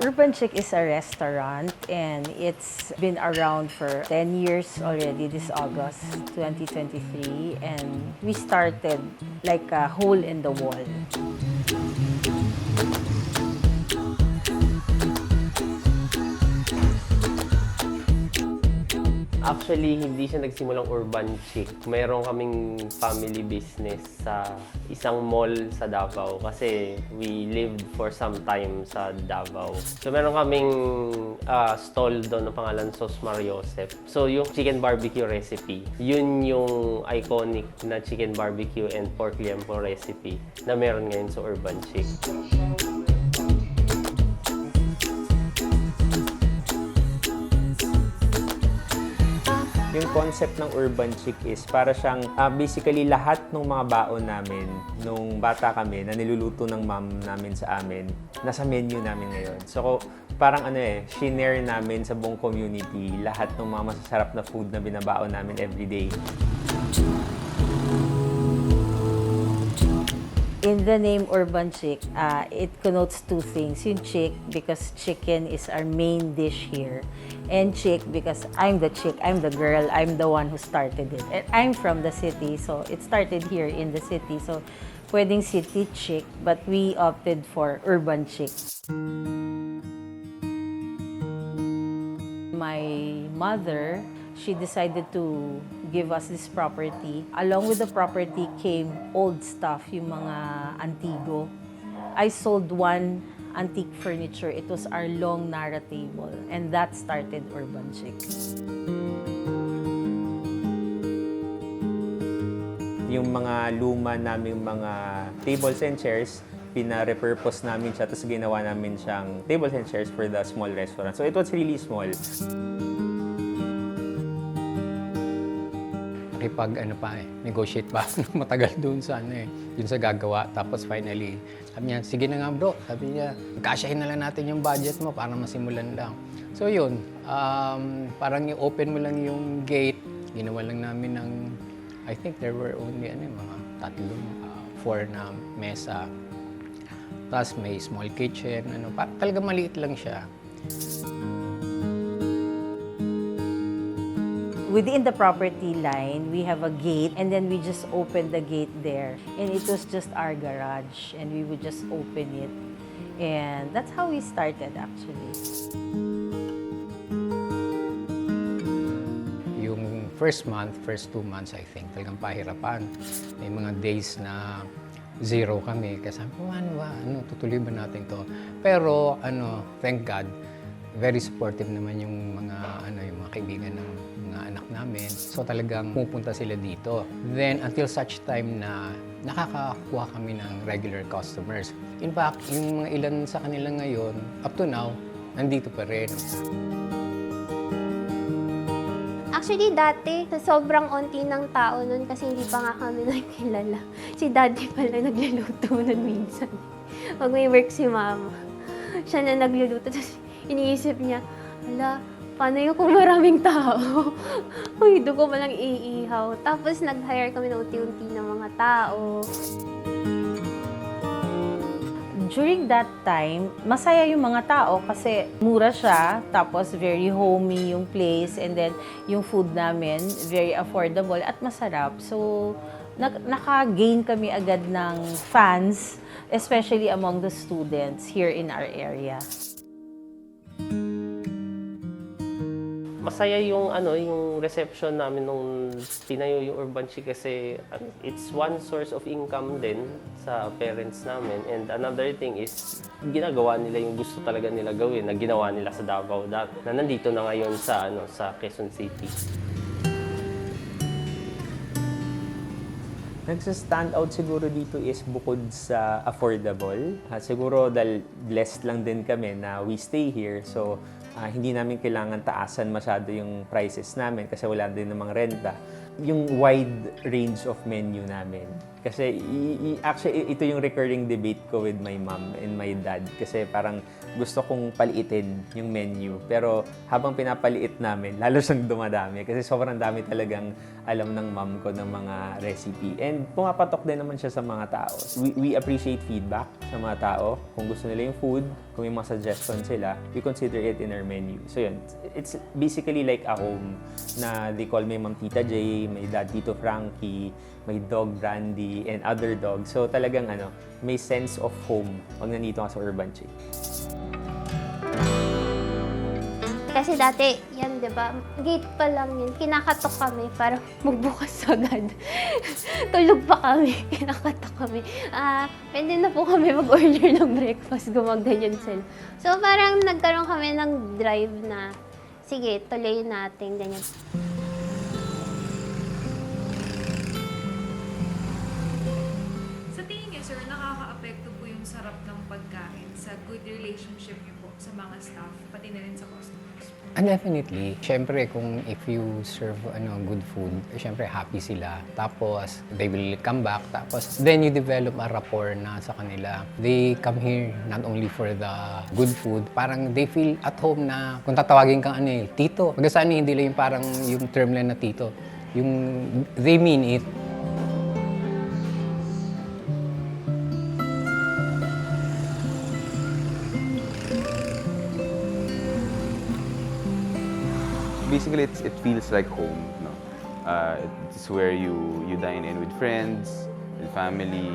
Urban Chic is a restaurant and it's been around for 10 years already this August 2023, and we started like a hole in the wall. Actually, hindi siya nagsimulang Urban Chic. Mayroon kaming family business sa isang mall sa Davao kasi we lived for some time sa Davao. So meron kaming stall doon na pangalan Sos Mariosep. So yung chicken barbecue recipe, yun yung iconic na chicken barbecue and pork liempo recipe na meron ngayon sa Urban Chic. Yung concept ng Urban Chic is para siyang basically lahat ng mga baon namin nung bata kami na niluluto ng mom namin sa amin, nasa menu namin ngayon. So parang shinare namin sa buong community lahat ng mga masasarap na food na binabaon namin everyday. In the name Urban Chic, it connotes two things. Yung chick, because chicken is our main dish here. And chick, because I'm the chick, I'm the girl, I'm the one who started it. And I'm from the city, so it started here in the city. So, pwedeng city chic, but we opted for Urban Chic. My mother, she decided to give us this property. Along with the property came old stuff, yung mga antigo. I sold one antique furniture. It was our long Nara table, and that started Urban Chic. Yung mga luma naming mga tables and chairs, pina-repurpose namin siya, tapos ginawa namin siyang tables and chairs for the small restaurant. So it was really small. Negotiate pa matagal doon sa yun sa gagawa. Tapos finally, sabi niya, sige na nga bro. Sabi niya, kasyahin na lang natin yung budget mo para masimulan lang. So yun, parang i-open mo lang yung gate. Ginawa lang namin ng, I think there were only mga 4 na mesa. Tapos may small kitchen, talaga maliit lang siya. Within the property line, we have a gate, and then we just open the gate there. And it was just our garage, and we would just open it. And that's how we started, actually. Yung first 2 months, I think, talagang pahirapan. May mga days na zero kami. Kasi sabi ko, tutuloy ba natin to? Pero, thank God, very supportive naman yung mga kaibigan ng mga anak namin. So talagang pupunta sila dito. Then until such time na nakakakuha kami ng regular customers. In fact, yung mga ilan sa kanila ngayon, up to now, nandito pa rin. Actually, dati, sobrang onti ng tao nun kasi hindi pa nga kami nakilala. Si daddy pala nagluluto nun minsan. Pag may work si mama, siya na nagluluto. Tapos iniisip niya, paano yung kung maraming tao? Uy, doon ko malang iihaw. Tapos nag-hire kami ng unti-unti ng mga tao. During that time, masaya yung mga tao kasi mura siya, tapos very homey yung place, and then yung food namin, very affordable at masarap. So, naka-gain kami agad ng fans, especially among the students here in our area. Masaya yung yung reception namin nung tinayo yung Urban Chic kasi it's one source of income din sa parents namin, and another thing is ginagawa nila yung gusto talaga nila gawin na ginawa nila sa Davao na nandito na ngayon sa sa Quezon City. Nagsa-stand out siguro dito is bukod sa affordable. Siguro dahil blessed lang din kami na we stay here. So, hindi namin kailangan taasan masyado yung prices namin kasi wala din namang renta. Yung wide range of menu namin. Kasi actually, ito yung recurring debate ko with my mom and my dad. Kasi parang gusto kong paliitin yung menu. Pero habang pinapaliit namin, lalo siyang dumadami. Kasi sobrang dami talagang alam ng mom ko ng mga recipe. And pumapatok din naman siya sa mga tao. We appreciate feedback sa mga tao. Kung gusto nila yung food, kung may mga suggestions sila, we consider it in our menu. So yun, it's basically like a home na they call me Ma'am Tita J, my dad Tito Frankie, may dog Brandy, and other dogs. So talagang may sense of home pag nandito ka sa Urban Chick. Kasi dati, yan, di ba? Gate pa lang yun. Kinakatok kami para magbukas agad. Tulog pa kami. Kinakatok kami. Pwede na po kami mag-order ng breakfast. Gumaganyan sila. So, parang nagkaroon kami ng drive na, sige, tuloy natin. Ganyan. Sa tingin niyo, sir, nakaka-apekto po yung sarap ng pagkain sa good relationship niyo po sa mga staff, pati na rin sa customers? Definitely. Siyempre, kung if you serve good food, siyempre happy sila. Tapos, they will come back. Tapos, then you develop a rapport na sa kanila. They come here not only for the good food, parang they feel at home na kung tatawagin kang tito. Pagkasaan hindi lang yung parang yung term lang na tito. Yung they mean it. Basically, it feels like home. No? It's where you dine in with friends, with family,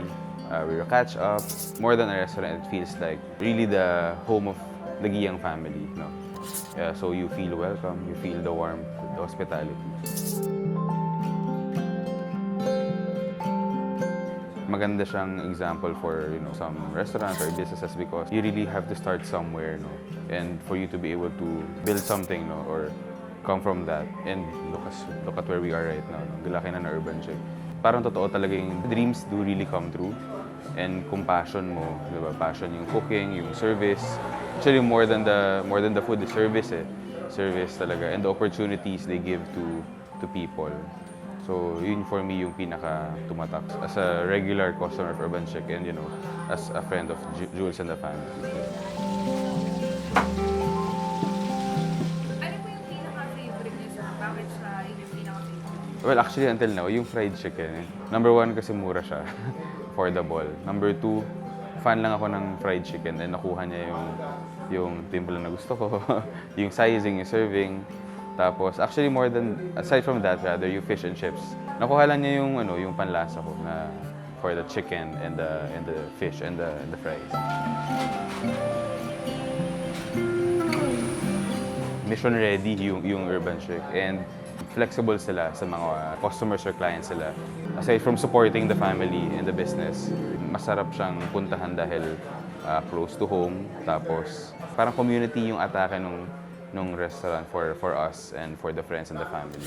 where you catch up. More than a restaurant, it feels like really the home of the Giyang family. No? So you feel welcome, you feel the warmth, the hospitality. Maganda siyang example for some restaurants or businesses because you really have to start somewhere, no? And for you to be able to build something, no? Or come from that and look at where we are right now, no? Laki na Urban Chick. Parang totoo talaga yung dreams do really come true and kung passion mo, di ba? Passion yung cooking, yung service. Actually more than the food, the service Service talaga and the opportunities they give to people. So yun for me yung pinaka tumatak as a regular customer of Urban Chick and as a friend of Jules and the family. Well, actually, until now, yung fried chicken. Number one, kasi mura siya. Affordable. Number two, fan lang ako ng fried chicken and nakuha niya yung timpla na gusto ko, yung sizing, yung serving. Tapos, actually, aside from that, rather, yung fish and chips. Nakuha lang niya yung panlasa ko na for the chicken and the fish and the fries. Mission ready yung Urban Chick and flexible sila sa mga customers or clients sila. Aside from supporting the family and the business, masarap siyang puntahan dahil close to home. Tapos parang community yung atake nung restaurant for us and for the friends and the family.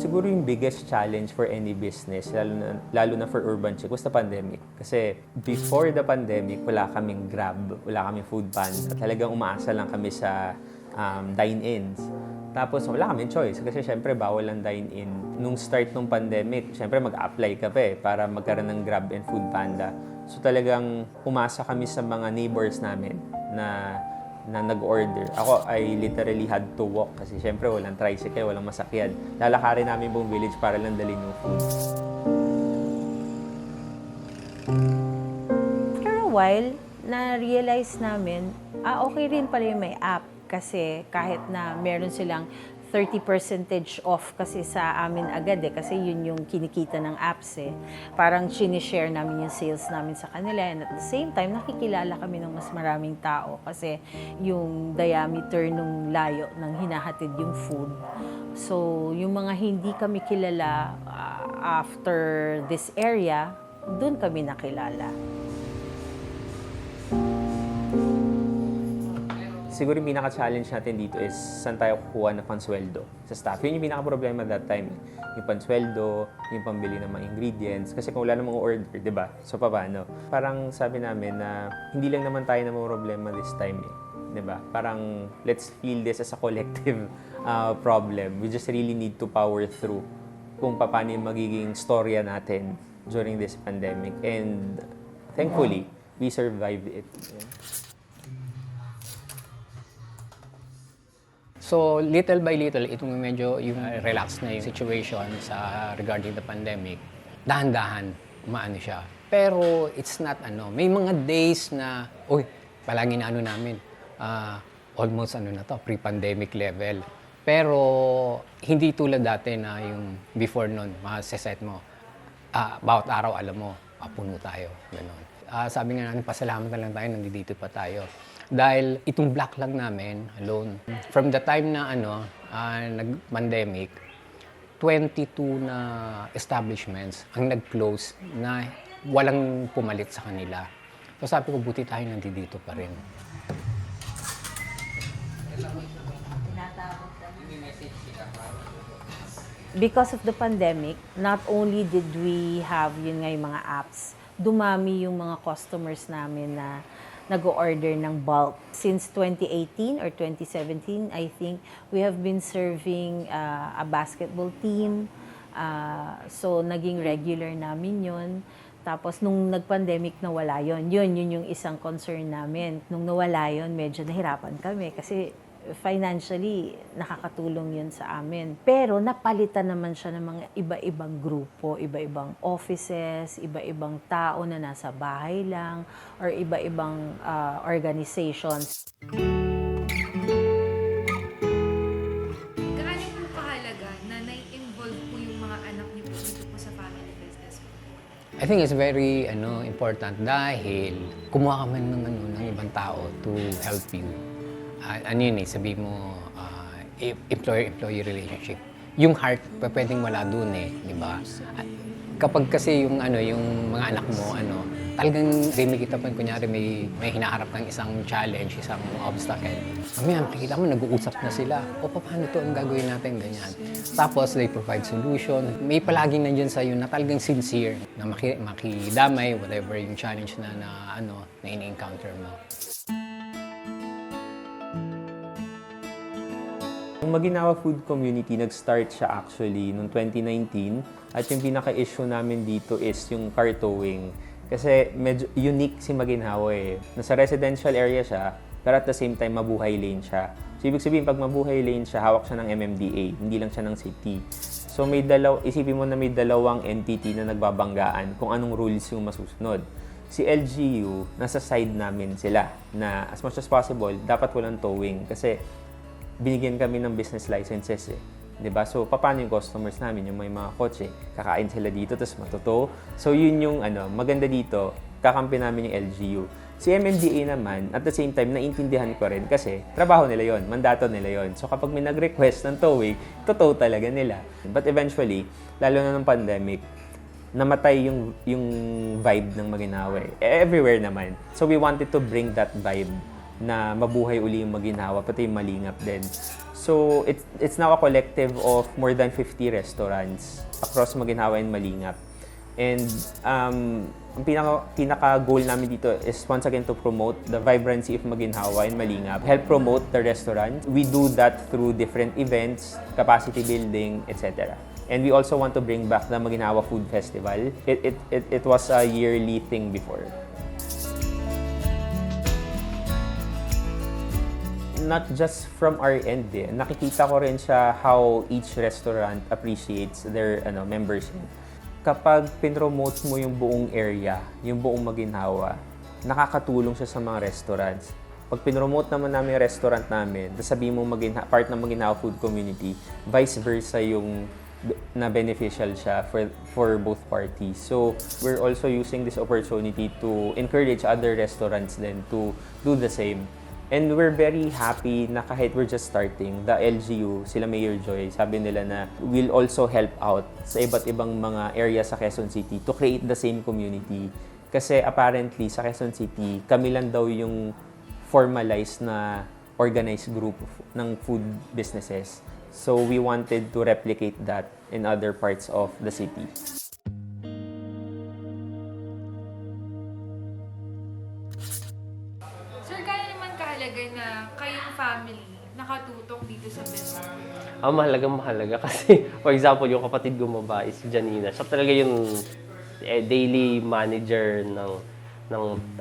Siguro yung biggest challenge for any business, lalo na for Urban Chick, was the pandemic. Kasi before the pandemic, wala kaming Grab, wala kaming Foodpanda. Talagang umaasa lang kami sa dine-ins. Tapos wala kaming choice kasi syempre bawal ang dine-in. Nung start ng pandemic, syempre mag-apply ka pa para magkaroon ng Grab and Foodpanda. So talagang umasa kami sa mga neighbors namin na nag-order. Ako, I literally had to walk kasi syempre walang tricycle, walang masakyan. Lalakarin namin buong village para lang dalhin yung food. After a while, na-realize namin, okay rin pala yung may app kasi kahit na meron silang 30% off kasi sa amin agad kasi yun yung kinikita ng apps Parang sinishare namin yung sales namin sa kanila and at the same time, nakikilala kami ng mas maraming tao kasi yung diameter nung layo ng hinahatid yung food. So, yung mga hindi kami kilala after this area, doon kami nakilala. Siguro yung pinaka-challenge natin dito is saan tayo kukuha ng pansweldo sa staff. Yun yung pinaka-problema that time. Yung pansweldo, yung pambili ng mga ingredients. Kasi kung wala namang order, di ba? So, paano? Parang sabi namin na hindi lang naman tayo na problema this time 'di ba? Parang let's feel this as a collective problem. We just really need to power through kung paano yung magiging storya natin during this pandemic. And thankfully, we survived it. Yeah. So, little by little, itong medyo yung relax na yung situation sa regarding the pandemic, dahan-dahan, umaano siya. Pero it's not may mga days na, palagi na namin, almost pre-pandemic level. Pero hindi tulad dati na yung before nun, masaset mo, bawat araw alam mo, puno tayo, gano'n. Sabi nga natin, pasalamat na lang tayo, nandito pa tayo. Dahil itong block lang namin, alone, from the time na nag-pandemic, 22 na establishments ang nag-close na walang pumalit sa kanila. So sabi ko, buti tayo nandito pa rin. Because of the pandemic, not only did we have yun nga yung mga apps, dumami yung mga customers namin na nag-order ng bulk. Since 2018 or 2017, I think, we have been serving a basketball team. So, naging regular namin yun. Tapos, nung nag-pandemic, nawala yun. Yun yung isang concern namin. Nung nawala yun, medyo nahirapan kami kasi financially, nakakatulong yun sa amin. Pero napalitan naman siya ng mga iba-ibang grupo, iba-ibang offices, iba-ibang tao na nasa bahay lang, or iba-ibang organizations. Gaano po kahalaga na nai-involve po yung mga anak niyo po dito po sa family business po? I think it's very important dahil kumuha ka man ng ibang tao to help you. Sabi mo, employer-employee relationship. Yung heart, pwedeng wala dun di ba? Kapag kasi yung mga anak mo, talagang makikita pa, kunyari may hinaharap ng isang challenge, isang obstacle. Mamaya, makikita mo, nag-uusap na sila. Paano to ang gagawin natin, ganyan. Tapos, they provide solution. May palaging nandiyan sa'yo na talagang sincere, na makidamay, whatever yung challenge na ini-encounter mo. Yung Maguinhawa Food Community, nag-start siya actually noong 2019. At yung pinaka-issue namin dito is yung car towing. Kasi medyo unique si Maguinhawa Nasa residential area siya, pero at the same time, mabuhay lane siya. So, ibig sabihin, pag mabuhay lane siya, hawak siya ng MMDA, hindi lang siya ng city. So, isipin mo na may dalawang entity na nagbabanggaan kung anong rules yung masusunod. Si LGU, nasa side namin sila na as much as possible, dapat walang towing. Kasi binigyan kami ng business licenses 'di ba? So paano yung customers namin, yung may mga kotse, kakain sila dito tapos matuto. So yun yung maganda dito, kakampi namin yung LGU. Si MMDA naman, at the same time, naintindihan ko rin kasi trabaho nila yon, mandato nila yon. So kapag may nag-request ng towing, totoo talaga nila. But eventually, lalo na ng pandemic, namatay yung vibe ng Maguinhawa everywhere naman. So we wanted to bring that vibe na mabuhay uli yung Maguinhawa, pati yung Malingap din. So, it's now a collective of more than 50 restaurants across Maguinhawa and Malingap. And ang pinaka-goal namin dito is once again to promote the vibrancy of Maguinhawa and Malingap, help promote the restaurant. We do that through different events, capacity building, etc. And we also want to bring back the Maguinhawa Food Festival. It was a yearly thing before. Not just from our end nakikita ko rin siya how each restaurant appreciates their membership. Kapag pinromote mo yung buong area, yung buong Maguinhawa, nakakatulong siya sa mga restaurants. Pag pinromote naman namin yung restaurant namin, sabihin mo part ng Maguinhawa Food Community, vice versa yung na beneficial siya for both parties. So, we're also using this opportunity to encourage other restaurants then to do the same. And we're very happy na kahit we're just starting, the LGU, sila Mayor Joy, sabi nila na we'll also help out sa iba't ibang mga area sa Quezon City to create the same community. Kasi apparently sa Quezon City, kami lang daw yung formalized na organized group ng food businesses. So we wanted to replicate that in other parts of the city. Sir, kaya naman kahalaga na Mahalaga kasi, for example, yung kapatid ko babae, si Janina, siya talaga yung daily manager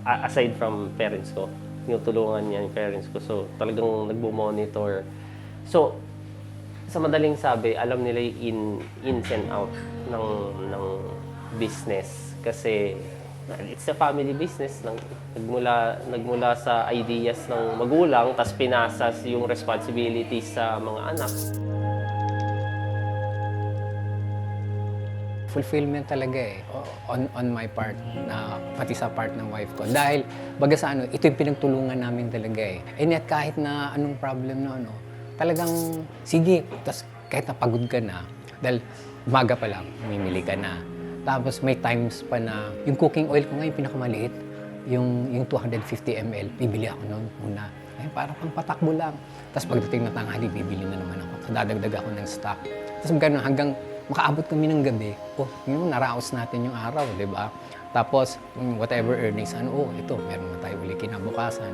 aside from parents ko. Tinutulungan niya yung parents ko. So, talagang nagbo-monitor. So, sa madaling sabi, alam nila yung ins and out ng business. Kasi, it's a family business. Nagmula sa ideas ng magulang, tas pinasas yung responsibilities sa mga anak. Fulfillment talaga on my part, na pati sa part ng wife ko. Dahil baga sa ito yung pinagtulungan namin talaga And yet kahit na anong problem na talagang sige, tas kahit napagod ka na, dahil umaga pa lang, mimili ka na. Tapos may times pa na, yung cooking oil ko ngayon pinakamaliit, yung 250 ml, bibili ako noon muna. Parang pang patakbo lang. Tapos pagdating na tanghali, bibili na naman ako. So dadagdag ako ng stock. Tapos gano'n, hanggang makaabot kami ng gabi, naraos natin yung araw, di ba? Tapos, whatever earnings, ito, meron na tayo uli kinabukasan.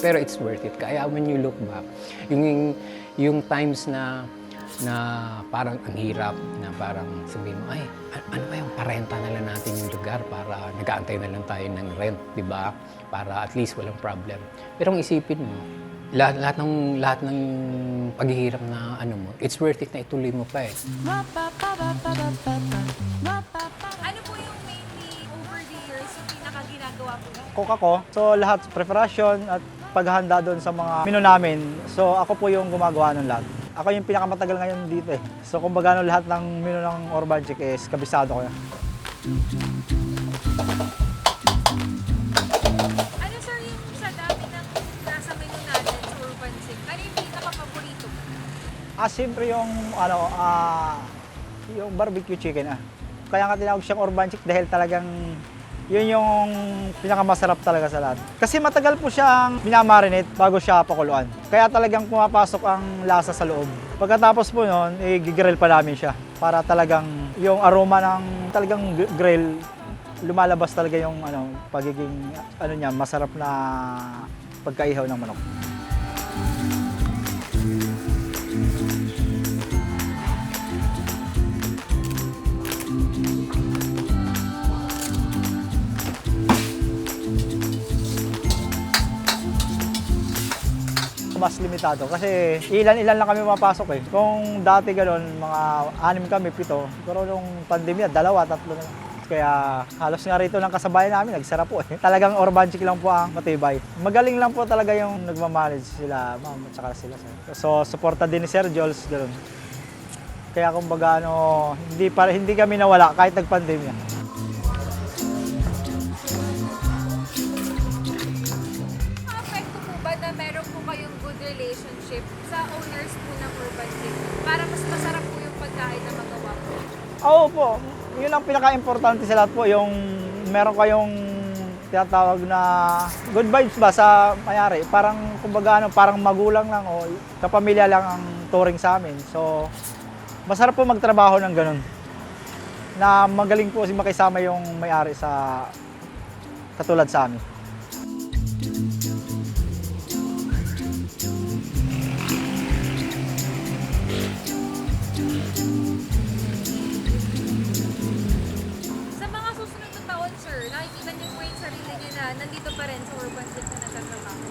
Pero it's worth it. Kaya when you look back, yung times na parang ang hirap, na parang sabihin mo, ano ba yung parenta na lang natin yung lugar para nag-aantay na lang tayo ng rent, di ba? Para at least walang problem. Pero kung isipin mo, lahat ng paghihirap na mo, it's worth it na ituloy mo pa Ano po yung mainly over the years yung pinaka-ginagawa po? Cook ako. So lahat preparation at paghahanda doon sa mga menu namin. So ako po yung gumagawa ng lahat. Ako yung pinakamatagal ngayon dito So kumbaga lahat ng menu ng Urban Chick is kabisado ko yan. Ano sir yung sa dami ng nasa menu natin sa Urban Chick? Ano yung pinaka-paborito mo? Siyempre yung yung barbecue chicken Kaya nga tinawag siyang Urban Chick dahil talagang yun yung pinakamasarap talaga sa lahat. Kasi matagal po siyang minamarinate bago siya pakuluan. Kaya talagang pumapasok ang lasa sa loob. Pagkatapos po nun, i-grill pa namin siya. Para talagang yung aroma ng talagang grill, lumalabas talaga yung pagiging niya, masarap na pagkaihaw ng manok. Mas limitado kasi ilan-ilan lang kami mapasok Kung dati gano'n, mga 6 kami, 7, pero nung pandemya, 2, 3 na lang. Kaya halos nga rito ng kasabayan namin, nagsara po Talagang Urban Chick lang po ang matibay. Magaling lang po talaga yung nagmamanage sila, ma'am, at saka sila. So, suporta din ni Sir Jules, gano'n. Kaya kumbaga, hindi kami nawala kahit nagpandemya. Apekto po ba na meron po kayong good relationship sa owners po ng Urban Chick para mas masarap po yung pagkain na magawa po? Oo po, yun ang pinaka-importante sa lahat po, yung meron kayong tinatawag na good vibes ba sa mayari. Parang kumbaga parang magulang lang o kapamilya lang ang touring sa amin. So, masarap po magtrabaho ng ganun. Na magaling po makisama yung may-ari sa katulad sa amin. Sa mga susunod na taon, sir, nakikita niyo po yung sarili niyo na nandito pa rin sa Urban Chick na nagtatrabaho?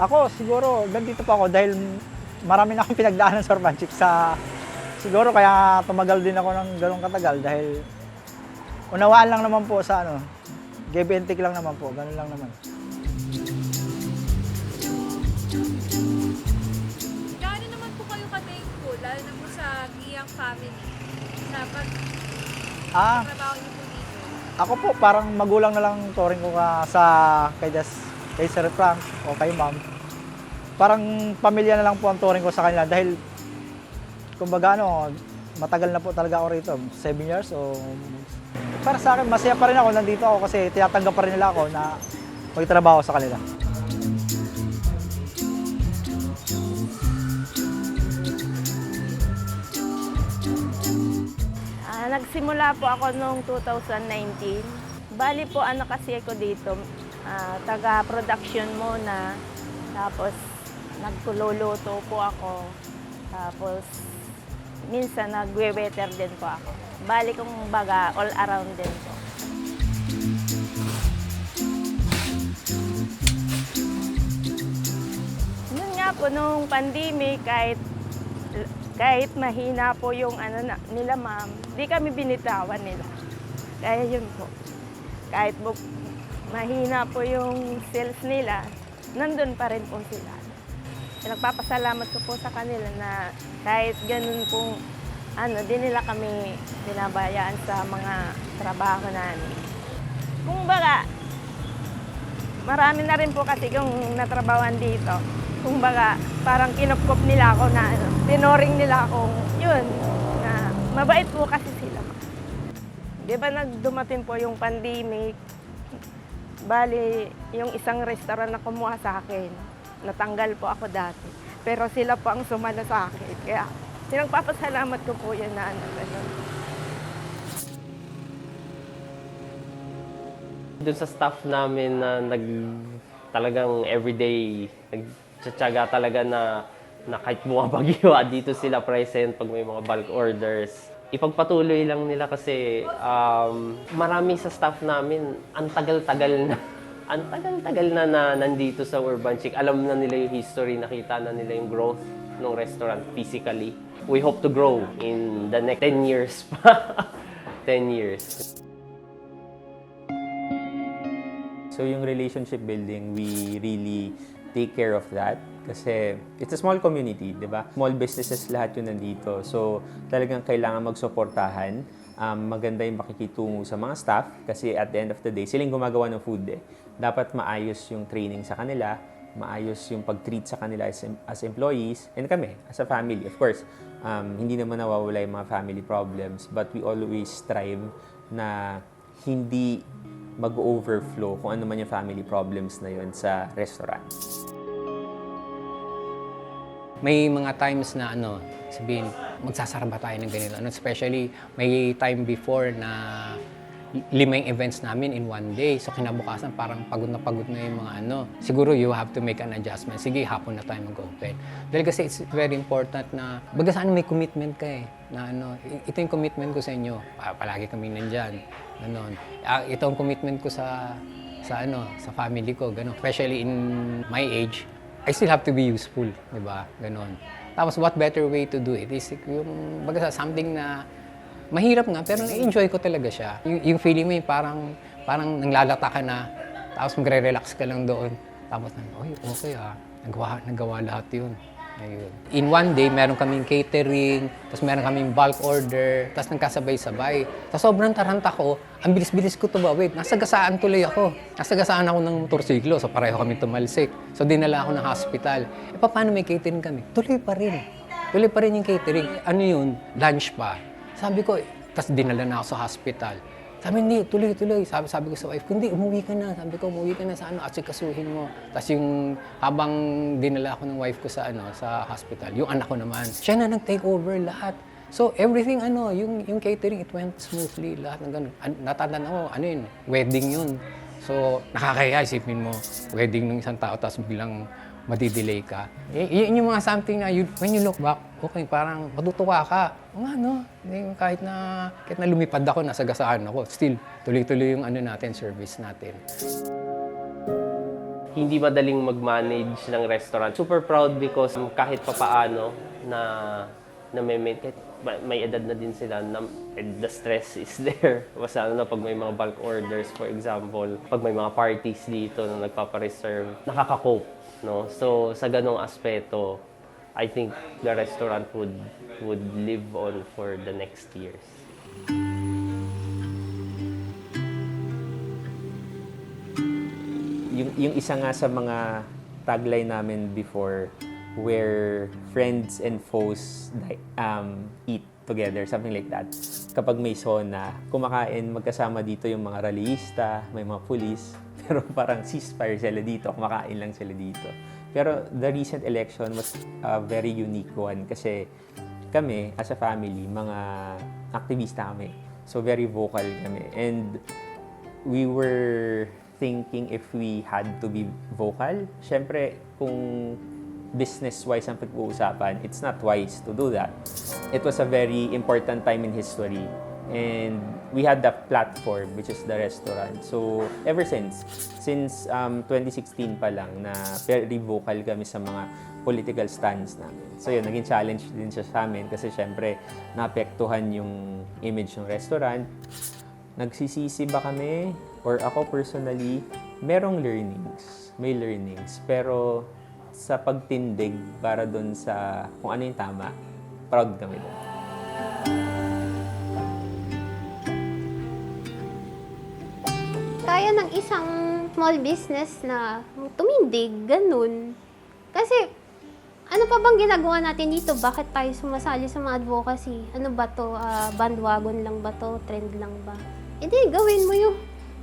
Ako siguro, nandito pa ako dahil marami na akong pinagdaanan sa Urban Chick siguro kaya tumagal din ako ng ganong katagal dahil unawaan lang naman po sa give and take lang naman po, ganun lang naman. Gaano naman po kayo ka-thankful, lalo na po sa Giyang family, sa pag-trabaho niyo po dito? Ako po, parang magulang na lang touring ko kay Sir Frank o kay Ma'am. Parang pamilya na lang po ang touring ko sa kanila dahil kumbaga matagal na po talaga ako rito, 7 years o para sa akin masaya pa rin ako nandito ako kasi tinatanggap pa rin nila ako na magtrabaho sa kanila. Nagsimula po ako noong 2019. Bali po kasi ako dito, taga-production muna. Tapos nagkululuto po ako. Tapos, minsan nagwe-waiter din po ako. Bali kung baga, all around din po. Yun nga po, nung pandemic, kahit mahina po yung nila ma'am, di kami binitawan nila. Kaya yun po. Kahit mahina po yung sales nila, nandun pa rin po sila. Nagpapasalamat ko po sa kanila na kahit ganun pong di nila kami binabayaan sa mga trabaho namin. Kung baga, marami na rin po kasi yung natrabawan dito. Kung baga, parang kinupkop nila ako na tinoring nila akong yun, na mabait po kasi sila. Di ba nagdumating po yung pandemic, bali yung isang restaurant na kumuha sa akin, natanggal po ako dati. Pero sila po ang sumalo sa akin. Kaya pinagpapasalamat ko po yun na ganun. Doon sa staff namin na talagang everyday, nagtsatsaga talaga na kahit bumabagyo, dito sila present pag may mga bulk orders. Ipagpatuloy lang nila kasi marami sa staff namin, ang tagal-tagal na nandito sa Urban Chic. Alam na nila yung history, nakita na nila yung growth ng restaurant physically. We hope to grow in the next 10 years pa. 10 years. So yung relationship building, we really take care of that kasi it's a small community, di ba? Small businesses lahat yun nandito. So talagang kailangan magsuportahan. Maganda yung makikitungo sa mga staff kasi at the end of the day, silang gumagawa ng food eh. Dapat maayos yung training sa kanila, maayos yung pag-treat sa kanila as employees, and kami, as a family. Of course, hindi naman nawawala yung mga family problems, but we always strive na hindi mag-overflow kung ano man yung family problems na yun sa restaurant. May mga times na sabihin, magsasara ba tayo ng ganito? Especially, may time before na 5 events namin in one day. So kinabukasan parang pagod na yung mga Siguro you have to make an adjustment. Sige, hapon na tayo mag-open. Dahil kasi it's very important na, baga saan may commitment ka eh. Na ito yung commitment ko sa inyo. Palagi kami nandyan. Ganon. Ito ang commitment ko sa family ko. Ganon. Especially in my age, I still have to be useful, di ba? Ganon. Tapos what better way to do it is yung baga something na mahirap nga, pero na-enjoy ko talaga siya. Yung feeling mo yung parang nanglalata ka na, tapos magre-relax ka lang doon. Tapos, okay nagawa lahat yun. Ayun. In one day, meron kaming catering, tapos meron kaming bulk order, tapos nagkasabay-sabay. Tapos sobrang taranta ko, ang bilis-bilis ko tumawid. Nasagasaan tuloy ako. Nasagasaan ako ng motorsiklo, so pareho kami tumalsik. So dinala ako ng hospital. Paano may catering kami? Tuloy pa rin. Tuloy pa rin yung catering. Ano yun? Lunch pa. Sabi ko, tapos dinala na ako sa hospital. Sabi, hindi, tuloy. Sabi ko sa wife, kundi umuwi ka na. Sabi ko, umuwi ka na sa atsikasuhin mo. Tapos yung habang dinala ako ng wife ko sa hospital, yung anak ko naman, siya na nag-take over lahat. So everything, yung catering, it went smoothly. Lahat ng ganun. Natandaan ako, wedding yun. So nakakaya, isipin mo, wedding ng isang tao, tapos bilang madidelay ka. Yun yung mga something na when you look back, okay, parang matutuwa ka. Kahit na lumipad ako, nasagasaan ako, still, tuloy-tuloy yung natin, service natin. Hindi madaling mag-manage ng restaurant. Super proud because kahit papaano na may edad na din sila, the stress is there. Basta pag may mga bulk orders, for example, pag may mga parties dito na nagpapareserve, nakaka-cope. No? So sa ganong aspeto, I think the restaurant would live on for the next years. Yung isa nga sa mga tagline namin before, where friends and foes eat together, something like that. Kapag may SONA, kumakain magkasama dito yung mga rallyista, may mga pulis, pero parang ceasefire sila dito, kumakain lang sila dito. Pero the recent election was a very unique one kasi kami, as a family, mga aktivista kami. So very vocal kami. And we were thinking if we had to be vocal, syempre kung business-wise ang pag-uusapan, it's not wise to do that. It was a very important time in history. And we had the platform, which is the restaurant. So, ever since 2016 pa lang na very vocal kami sa mga political stands namin. So, yun, naging challenge din siya sa amin kasi syempre, naapektuhan yung image ng restaurant. Nagsisisi ba kami? Or ako personally, merong learnings. May learnings. Pero sa pagtindig para doon sa kung ano yung tama, proud kami doon. Kaya ng isang small business na tumindig, ganun. Kasi, ano pa bang ginagawa natin dito? Bakit tayo sumasali sa mga advocacy? Ano ba to? Bandwagon lang ba to? Trend lang ba? E di, gawin mo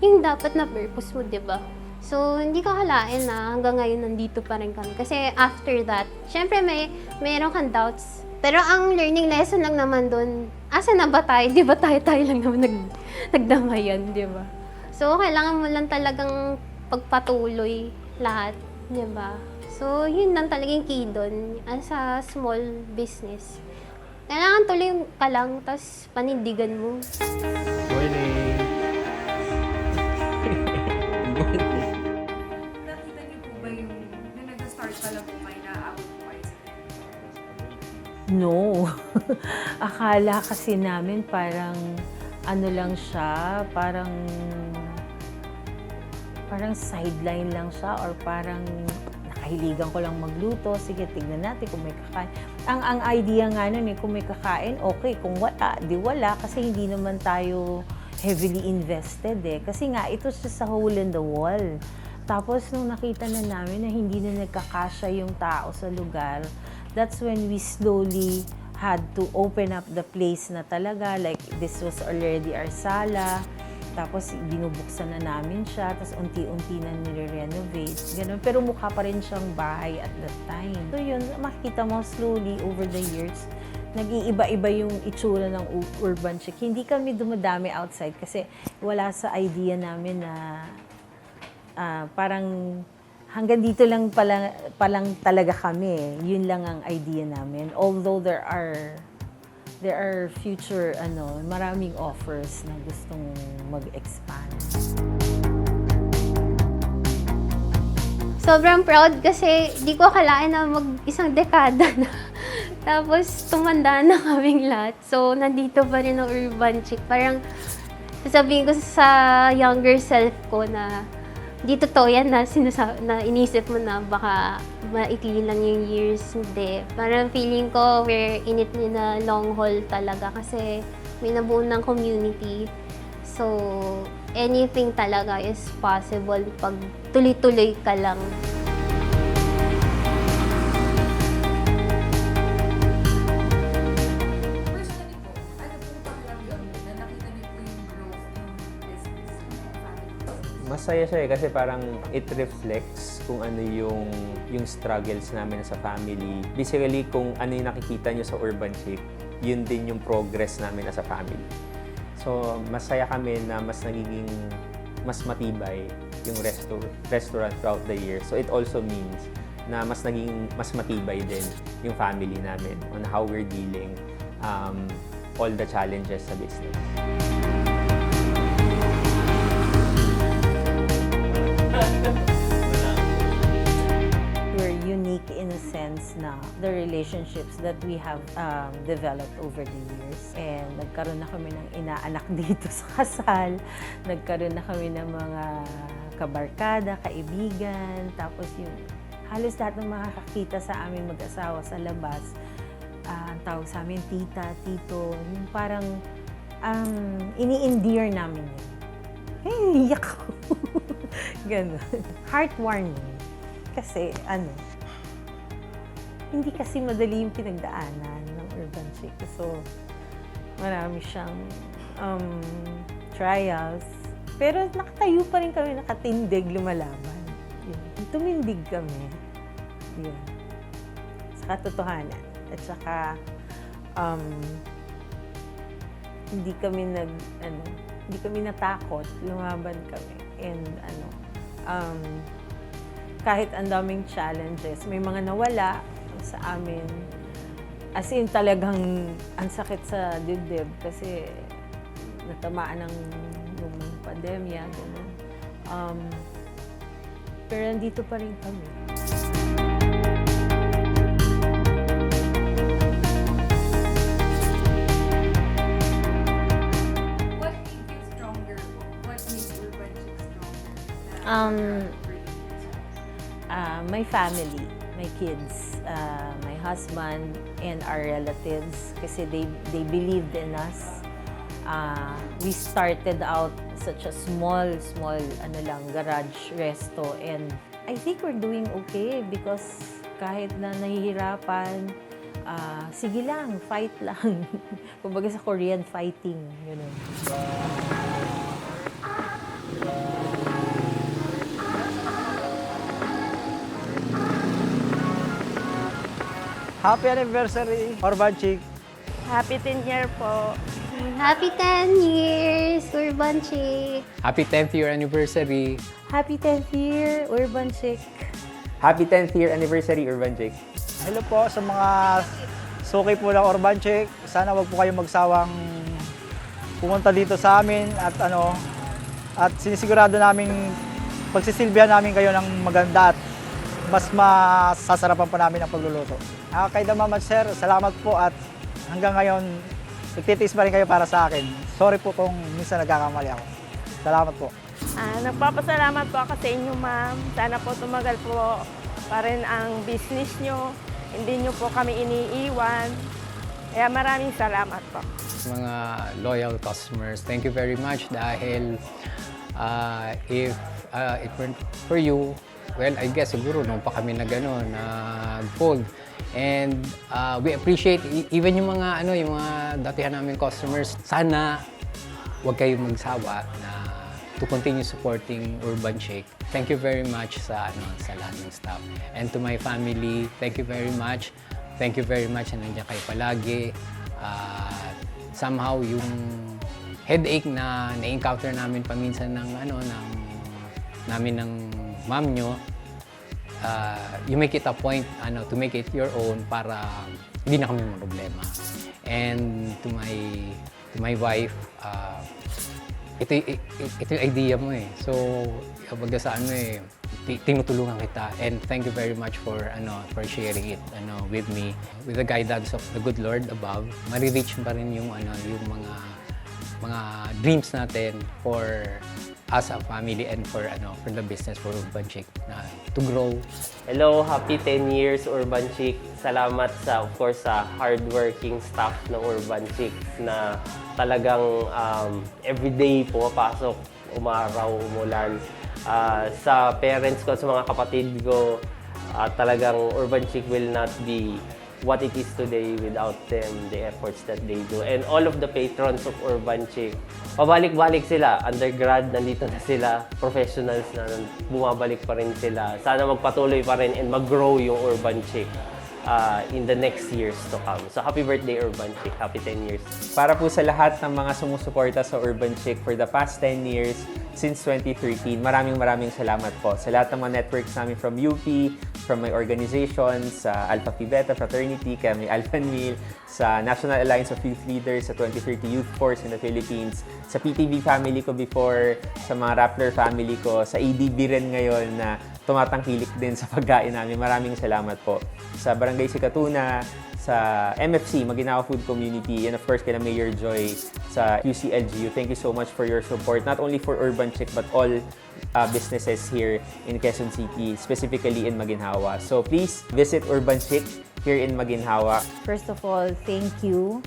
yung dapat na purpose mo, di ba? So, hindi ko halain na hanggang ngayon nandito pa rin kami. Kasi after that, syempre mayroon kang doubts. Pero ang learning lesson lang naman doon, asa na ba tayo? Di ba tayo lang naman nagdamayan, di ba? So, kailangan mo lang talagang pagpatuloy lahat, di ba? So, yun lang talagang key doon as a small business. Kailangan tuloy ka lang, tapos panindigan mo. Morning! Nakita niyo po ba yung na nag-start pa lang po kayo na-out po kayo sa No. Akala kasi namin parang ano lang siya, parang sideline lang siya or parang nakahiligan ko lang magluto. Sige, tignan natin kung may kakain. Ang idea nga nun kung may kakain, okay. Kung wala, di wala. Kasi hindi naman tayo heavily invested Kasi nga, ito siya sa hole in the wall. Tapos, nung nakita na namin na hindi na nagkakasya yung tao sa lugar, that's when we slowly had to open up the place na talaga. Like, this was already our sala. Tapos, binubuksan na namin siya. Tapos, unti-unti na nire-renovate. Ganun. Pero mukha pa rin siyang bahay at that time. So, yun, makikita mo slowly over the years, nag-iiba-iba yung itsura ng urban chic. Hindi kami dumadami outside kasi wala sa idea namin na parang hanggang dito lang palang talaga kami. Yun lang ang idea namin. Although there are future maraming offers na gustong mag-expand. Sobrang proud kasi di ko akalain na isang dekada na. Tapos tumanda na kaming lahat. So nandito pa rin ang urban chic. Parang sasabihin ko sa younger self ko na di totoo yan na inisip mo na baka maikli lang yung years. Hindi. Parang feeling ko we're in it in a long haul talaga kasi may nabuo ng community. So, anything talaga is possible pag tuloy-tuloy ka lang. Personally po, ano po pakiramdam niyo na nakita niyo po yung growth ng business, ng family business? Masaya siya kasi parang it reflects kung ano yung struggles namin sa family. Basically, kung ano yung nakikita nyo sa Urban Chic, yun din yung progress namin as a family. So, masaya kami na mas matibay yung restaurant throughout the year. So, it also means na mas matibay din yung family namin on how we're dealing all the challenges sa business. We're unique in a sense na the relationships that we have developed over the years. And nagkaroon na kami ng inaanak dito sa kasal. Nagkaroon na kami ng mga kabarkada, kaibigan. Tapos yung halos lahat ng makakakita sa aming mag-asawa sa labas, ang tawag sa amin, tita, tito. Yung parang ini-endear namin yun. Iyak ko. Ganun. Heartwarming. Kasi, hindi kasi madali yung pinagdaanan ng Urban Chic. So, marami siyang trials. Pero nakatayo pa rin kami, nakatindig, lumalaban. Yun. Tumindig kami. Yun. Sa katotohanan. At saka, hindi kami natakot, lumaban kami. And kahit ang daming challenges, may mga nawala sa amin. As in, talagang ang sakit sa dibdib kasi natamaan ng pandemya. Ganun. Pero nandito pa rin kami. What made you stronger po? What made Urban Chick stronger? My family, my kids, my husband, and our relatives kasi they believed in us. We started out such a small garage resto, and I think we're doing okay because kahit na nahihirapan, sige lang, fight lang. Kumbaga sa Korean, fighting, gano'n. Happy anniversary, Urban Chick! Happy 10 year po. Happy 10 years, Urban Chick! Happy 10th year anniversary. Happy 10th year, Urban Chick! Happy 10th year anniversary, Urban Chick! Hello po sa mga suki po ng Urban Chick. Sana wag po kayong magsawang pumunta dito sa amin at sinisigurado namin pagsisilbihan namin kayo ng maganda at mas masasarapan pa namin ang pagluluto. Kay Damamat Sir, salamat po at hanggang ngayon nagtitiis pa rin kayo para sa akin. Sorry po kung minsan nagkakamali ako. Salamat po. Nagpapasalamat po ako sa inyo, ma'am. Sana po tumagal po pa rin ang business nyo. Hindi nyo po kami iniiwan. Kaya maraming salamat po. Mga loyal customers, thank you very much dahil if it weren't for you, well, I guess siguro nung pa kami nag-fold. And we appreciate even yung mga yung mga datihan namin customers. Sana wag kayong magsawa na to continue supporting Urban Chick. Thank you very much sa lahat ng staff. And to my family, thank you very much. Thank you very much na nandiyan kayo palagi. Somehow yung headache na na-encounter namin paminsan ng mom nyo, you make it a point to make it your own para hindi na kami problema. And to my wife, ito yung idea mo eh. So, kapag sa tinutulungan kita. And thank you very much for sharing it with me. With the guidance of the good Lord above, ma-reach pa rin yung mga dreams natin for as a family and for the business for Urban Chick to grow. Hello, happy 10 years Urban Chick. Salamat of course sa hardworking staff ng Urban Chick na talagang everyday pumapasok, umaraw, umulan. Sa parents ko, sa mga kapatid ko, talagang Urban Chick will not be what it is today without them, the efforts that they do. And all of the patrons of Urban Chick, pabalik-balik sila. Undergrad, nandito na sila. Professionals na bumabalik pa rin sila. Sana magpatuloy pa rin and mag-grow yung Urban Chick in the next years to come. So happy birthday Urban Chick. Happy 10 years. Para po sa lahat ng mga sumusuporta sa Urban Chick for the past 10 years, since 2013, maraming salamat po. Sa lahat ng mga networks namin from UP, from my organizations, sa Alpha Phi Beta Fraternity, kami Alpha Nil, sa National Alliance of Youth Leaders, sa 2030 Youth Force in the Philippines, sa PTV family ko before, sa mga Rappler family ko, sa ADB rin ngayon na tumatangkilik din sa pagkain namin. Maraming salamat po. Sa Barangay Sikatuna, sa MFC, Maguinao Food Community, and of course, kay Mayor Joy sa QCLGU. Thank you so much for your support, not only for Urban Chick, but all businesses here in Quezon City, specifically in Maguinhawa. So please visit Urban Chick here in Maguinhawa. First of all, thank you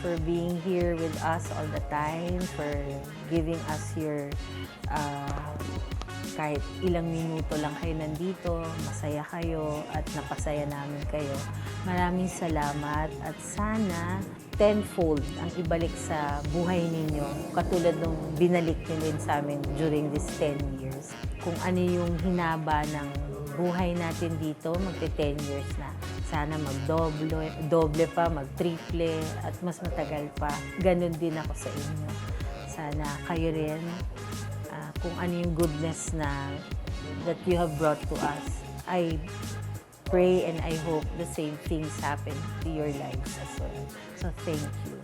for being here with us all the time, for giving us your kahit ilang minuto lang kayo nandito, masaya kayo at napasaya namin kayo. Maraming salamat at sana tenfold ang ibalik sa buhay ninyo katulad nung binalik nyo din sa amin during this 10 years. Kung ano yung hinaba ng buhay natin dito, magte 10 years na. Sana mag-doble pa, mag-triple at mas matagal pa. Ganon din ako sa inyo. Sana kayo rin kung ano yung goodness na that you have brought to us. I pray and I hope the same things happen to your lives as well. So thank you.